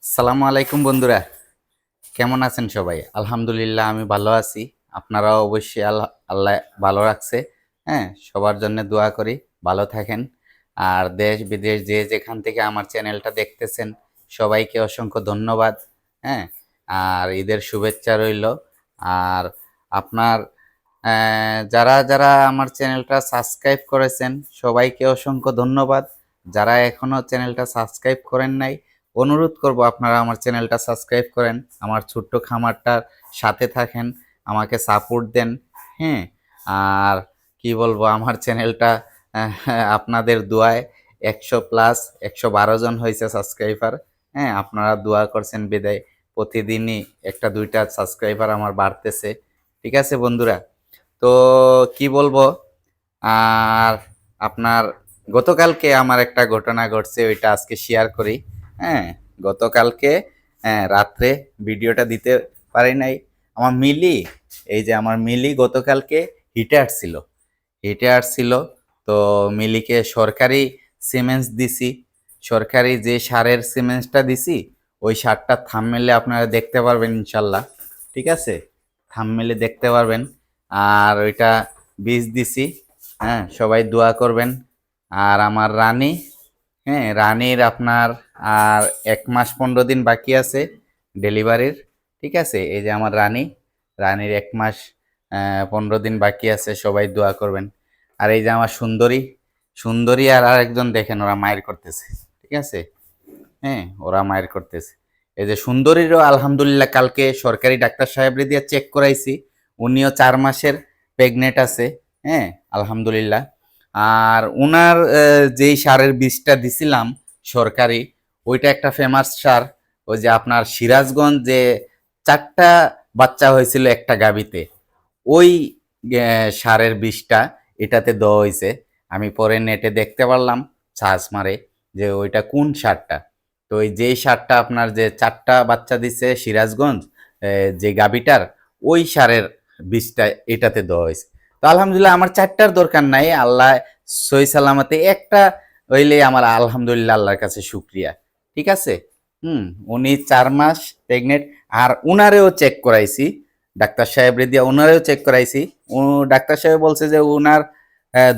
আসসালামু আলাইকুম বন্ধুরা, কেমন আছেন সবাই? আলহামদুলিল্লাহ আমি ভালো আছি। আপনারাও অবশ্যই আল্লাহ ভালো রাখছে। হ্যাঁ, সবার জন্য দোয়া করি, ভালো থাকেন। আর দেশ বিদেশ যে যেখান থেকে আমার চ্যানেলটা দেখতেছেন সবাইকে অসংখ্য ধন্যবাদ। হ্যাঁ, আর ঈদের শুভেচ্ছা রইল। আর আপনার যারা যারা আমার চ্যানেলটা সাবস্ক্রাইব করেছেন সবাইকে অসংখ্য ধন্যবাদ। যারা এখনো চ্যানেলটা সাবস্ক্রাইব করেন নাই, অনুরোধ করব আপনারা আমার চ্যানেলটা সাবস্ক্রাইব করেন, আমার ছোট্ট খামারটার সাথে থাকেন, আমাকে সাপোর্ট দেন। হ্যাঁ, আর কি বলবো, আমার চ্যানেলটা আপনাদের দোয়ায় 100+ 112 জন হয়েছে সাবস্ক্রাইবার। হ্যাঁ, আপনারা দোয়া করছেন বিদায় প্রতিদিনই একটা দুইটা সাবস্ক্রাইবার আমার বাড়তেছে। ঠিক আছে বন্ধুরা, তো কি বলবো, আর আপনার গতকালকে আমার একটা ঘটনা ঘটছে, ওইটা আজকে শেয়ার করি। হ্যাঁ, গতকালকে রাত্রে ভিডিওটা দিতে পারি নাই। আমার মিলি, এই যে আমার মিলি গতকালকে হিটে আসছিল। তো মিলিকে সরকারি সিমেন্টস দিছি, সরকারি যে সারের সিমেন্টসটা দিছি ওই সারটা থাম্বনেলে আপনারা দেখতে পারবেন ইনশাল্লাহ। ঠিক আছে, থাম্বনেলে দেখতে পারবেন। আর ওইটা বীজ দিছি। হ্যাঁ, সবাই দোয়া করবেন। আর আমার রানী, হ্যাঁ রানীর আপনার আর 1 মাস 15 দিন বাকি আছে ডেলিভারির। ঠিক আছে, এই যে আমার রানীর 1 মাস 15 দিন বাকি আছে, সবাই দোয়া করবেন। আর এই যে আমার সুন্দরী আর আরেকজন দেখেন ওরা মায়ের করতেছে। ঠিক আছে, হ্যাঁ ওরা মায়ের করতেছে। এই যে সুন্দরীরও আলহামদুলিল্লাহ কালকে সরকারি ডাক্তার সাহেবরে দিয়ে চেক করাইছি, উনিও 4 মাসের প্রেগনেন্ট আছে। হ্যাঁ, আলহামদুলিল্লাহ। আর উনার যেই সারের বীজটা দিছিলাম সরকারি, ওইটা একটা ফেমাস সার। ওই যে আপনার সিরাজগঞ্জ যে 4টা বাচ্চা হয়েছিল একটা গাবিতে, ওই সারের বীজটা এটাতে দেওয়া হয়েছে। আমি পরে নেটে দেখতে পারলাম সার্চ মারে যে ওইটা কোন সারটা। তো ওই যেই সারটা আপনার যে 4টা বাচ্চা দিছে সিরাজগঞ্জ যে গাবিটার, ওই সারের বীজটা এটাতে দেওয়া হয়েছে। তো আলহামদুলিল্লাহ আমার 4টার দরকার নাই, আল্লাহ সহি সালামতে একটা হইলে আমার আলহামদুলিল্লাহ আল্লাহর কাছে শুক্রিয়া। ঠিক আছে, উনি 4 মাস প্রেগনেন্ট। আর উনারেও চেক করাইছি, ডাক্তার সাহেব রেদিয়া ওনারেও চেক করাইছি। ডাক্তার সাহেব বলছে যে ওনার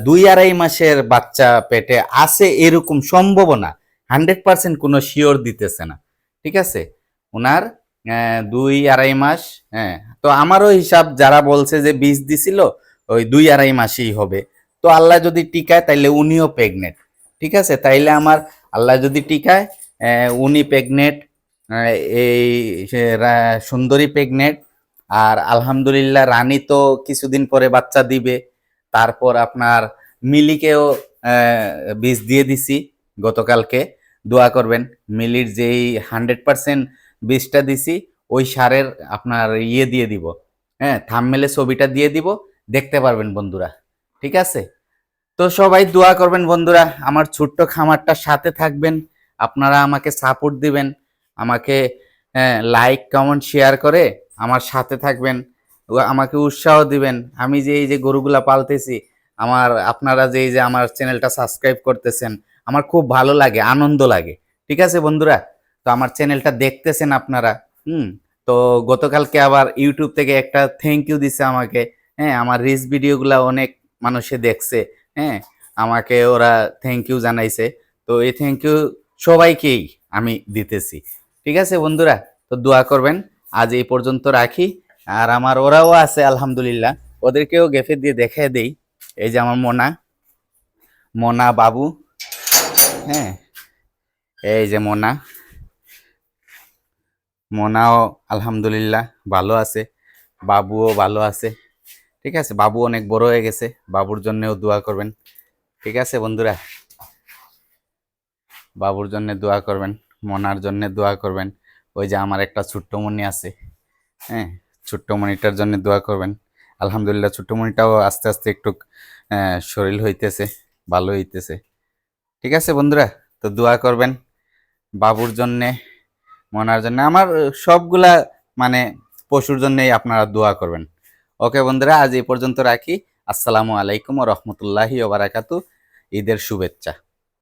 2-2.5 মাসের বাচ্চা পেটে আছে এরকম সম্ভাবনা, 100% কোনো শিওর দিতেছে না। ঠিক আছে, ওনার 2-2.5 মাস। হ্যাঁ, তো আমারও হিসাব যারা বলছে যে বীজ দিছিল ওই 2-2.5 মাসেই হবে। তো আল্লাহ যদি টিকায় তাইলে উনিও প্রেগনেন্ট। ঠিক আছে, তাইলে আমার আল্লাহ যদি টিকায় উনি প্রেগনেন্ট, এই সুন্দরী প্রেগনেন্ট। আর আলহামদুলিল্লাহ রানী তো কিছুদিন পরে বাচ্চা দিবে। তারপর আপনার মিলিকেও বীজ দিয়ে দিছি গতকালকে। দোয়া করবেন, মিলির যেই 100% বীজটা দিছি ওই সারের আপনার দিয়ে দিব। হ্যাঁ, থাম্বনেলে ছবিটা দিয়ে দিব, দেখতে পারবেন বন্ধুরা। ঠিক আছে, তো সবাই দোয়া করবেন বন্ধুরা, আমার ছোট্ট খামারটার সাথে থাকবেন, আপনারা আমাকে সাপোর্ট দিবেন, আমাকে লাইক কমেন্ট শেয়ার করে আমার সাথে থাকবেন, আমাকে উৎসাহ দিবেন। আমি যে এই যে গরুগুলা পালতেছি, আপনারা যে এই যে আমার চ্যানেলটা সাবস্ক্রাইব করতেছেন, আমার খুব ভালো লাগে, আনন্দ লাগে। ঠিক আছে বন্ধুরা, তো আমার চ্যানেলটা দেখতেছেন আপনারা। তো গতকালকে আবার ইউটিউব থেকে একটা থ্যাংক ইউ দিছে আমাকে। হ্যাঁ, আমার রিলস ভিডিওগুলা অনেক মানুষে দেখছে। হ্যাঁ, আমাকে ওরা থ্যাংক ইউ জানাইছে। তো এই থ্যাংক ইউ সবাইকেই আমি দিতেছি। ঠিক আছে বন্ধুরা, তো দোয়া করবেন। আজ এই পর্যন্ত রাখি। আর আমার ওরাও আছে আলহামদুলিল্লাহ, ওদেরকেও গেফে দিয়ে দেখাই দেই। এই যে আমার মোনা বাবু। হ্যাঁ, এই যে মোনাও আলহামদুলিল্লাহ ভালো আছে, বাবুও ভালো আছে। ঠিক আছে, বাবু অনেক বড় হয়ে গেছে, বাবুর জন্যও দোয়া করবেন। ঠিক আছে বন্ধুরা, বাবুর জন্য দোয়া করবেন, মোনার জন্য দোয়া করবেন। ওই যে আমার একটা ছোট্ট মনি আছে, হ্যাঁ ছোট্ট মনিটার জন্য দোয়া করবেন। আলহামদুলিল্লাহ ছোট্ট মনিটাও আস্তে আস্তে একটু শরীর হইতেছে, ভালো হইতেছে। ঠিক আছে বন্ধুরা, তো দোয়া করবেন বাবুর জন্যে, মোনার জন্য, আমার সবগুলা মানে পশুর জন্যই আপনারা দোয়া করবেন। ওকে বন্ধুরা, আজ এই পর্যন্ত রাখি। আসসালামু আলাইকুম ওয়া রাহমাতুল্লাহি ওয়া বারাকাতু। ঈদের শুভেচ্ছা।